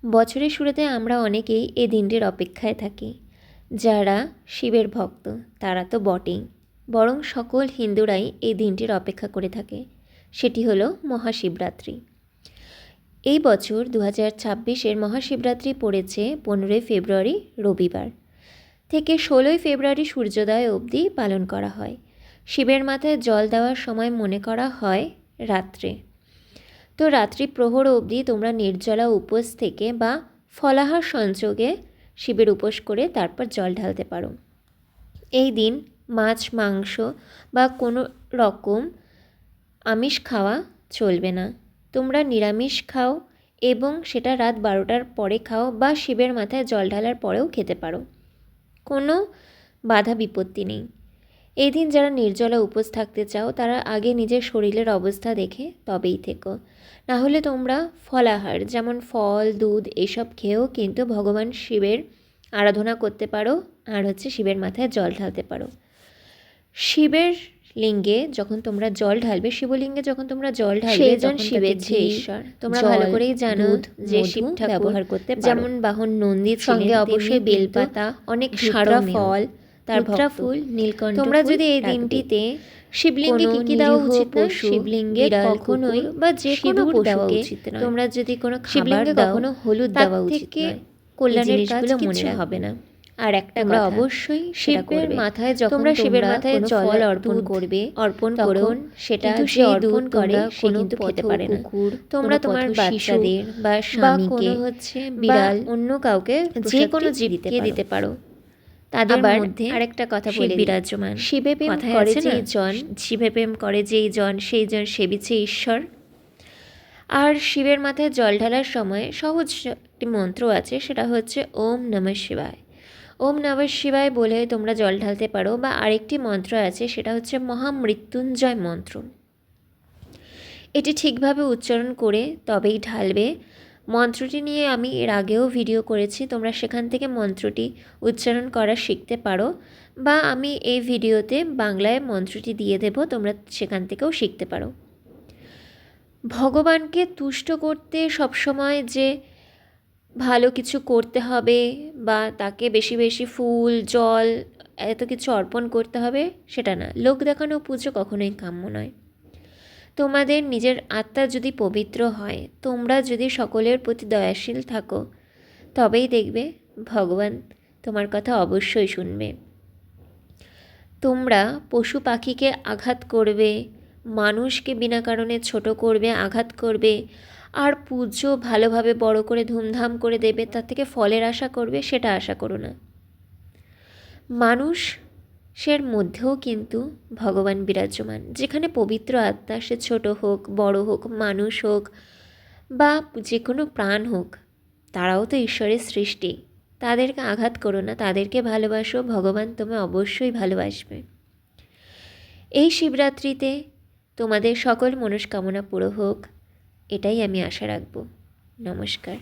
বছরের শুরুতে আমরা অনেকেই এই দিনটির অপেক্ষায় থাকি। যারা শিবের ভক্ত তারা তো বটেই, বরং সকল হিন্দুরাই এই দিনটির অপেক্ষা করে থাকে। সেটি হলো মহাশিবরাত্রি। এই বছর 2026-এর মহাশিবরাত্রি পড়েছে 15 ফেব্রুয়ারি রবিবার থেকে 16 ফেব্রুয়ারি সূর্যোদয় অবধি পালন করা হয়। শিবের মাথায় জল দেওয়ার সময় মনে করা হয় রাত্রে। তো রাত্রি প্রহর অবধি তোমরা নির্জলা উপোস থেকে বা ফলাহার সংযোগে শিবের উপোস করে তারপর জল ঢালতে পারো। এই দিন মাছ মাংস বা কোনো রকম আমিষ খাওয়া চলবে না। তোমরা নিরামিষ খাও এবং সেটা রাত 12টার পরে খাও বা শিবের মাথায় জল ঢালার পরেও খেতে পারো, কোনো বাধা বিপত্তি নেই। এই দিন যারা নির্জলা উপোস থাকতে চাও তারা আগে নিজের শরীরের অবস্থা দেখে তবেই থেকো। না হলে তোমরা ফলাহার যেমন ফল দুধ এসব খেয়েও কিন্তু ভগবান শিবের আরাধনা করতে পারো আর শিবের মাথায় জল ঢালতে পারো। শিবের লিঙ্গে যখন তোমরা জল ঢালবে, শিবলিঙ্গে যখন তোমরা জল ঢালবে, সেইজন শিবের যে ঈশ্বর তোমরা ভালো করেই জানো যে শিব ঠাকুর ব্যবহার করতে যেমন বাহন নন্দী, সঙ্গে অবশ্যই বেলপাতা, অনেক সারা ফল, তারপর ফুল, নীলকণ্ঠ। তোমরা যদি এই দিনটিতে শিবলিঙ্গে কি দেওয়া উচিত না, শিবলিঙ্গে কখনোই বা যে কোনো দেওয়া উচিত নয়। তোমরা যদি কোনো শিবলিঙ্গে কখনো হলুদ দেওয়া উচিত নয়, কল্যাণের কাজ মনে হবে না। আর একটা কথা, অবশ্যই শিবের মাথায় যখন তোমরা শিবের মাথায় জল অর্পণ করবে, অর্পণ করুন সেটা যে অর্পণ করে সে কিন্তু খেতে পারে না। তোমরা তোমার বাচ্চাদের বা স্বামীকে বিড়াল অন্য কাউকে যে কোনো জীবকে দিতে পারো। তাদের মধ্যে আরেকটা কথা বলে বিরাজমান, শিবে প্রেম করে যেই জন, শিবে প্রেম করে যেই জন সেই জন সেবিছে ঈশ্বর। আর শিবের মাথায় জল ঢালার সময় সহজ একটি মন্ত্র আছে, সেটা হচ্ছে ওম নমঃ শিবায়। ওম নমঃ শিবায় বলে তোমরা জল ঢালতে পারো। বা আরেকটি মন্ত্র আছে, সেটা হচ্ছে মহামৃত্যুঞ্জয় মন্ত্র। এটি ঠিকভাবে উচ্চারণ করে তবেই ঢালবে। মন্ত্রটি নিয়ে আমি এর আগেও ভিডিও করেছি, তোমরা সেখান থেকে মন্ত্রটি উচ্চারণ করা শিখতে পারো। বা আমি এই ভিডিওতে বাংলায় মন্ত্রটি দিয়ে দেব, তোমরা সেখান থেকেও শিখতে পারো। ভগবানকে তুষ্ট করতে সবসময় যে ভালো কিছু করতে হবে বা তাকে বেশি বেশি ফুল জল এত কিছু অর্পণ করতে হবে সেটা না। লোক দেখানো পুজো কখনোই কাম্য নয়। তোমাদের নিজের আত্মা যদি পবিত্র হয়, তোমরা যদি সকলের প্রতি দয়াশীল থাকো, তবেই দেখবে ভগবান তোমার কথা অবশ্যই শুনবে। তোমরা পশু পাখিকে আঘাত করবে, মানুষকে বিনা কারণে ছোট করবে, আঘাত করবে, আর পুজো ভালোভাবে বড় করে ধুমধাম করে দেবে, তার থেকে ফলের আশা করবে, সেটা আশা করো না। মানুষের মধ্যেও কিন্তু ভগবান বিরাজমান। যেখানে পবিত্র আত্মা, সে ছোট হোক বড় হোক, মানুষ হোক বা যে কোনো প্রাণ হোক, তারাও তো ঈশ্বরের সৃষ্টি। তাদেরকে আঘাত করো না, তাদেরকে ভালোবাসো, ভগবান তোমায় অবশ্যই ভালোবাসবে। এই শিবরাত্রিতে তোমাদের সকল মনস্কামনা পুরো হোক, এটাই আমি আশা রাখব। নমস্কার।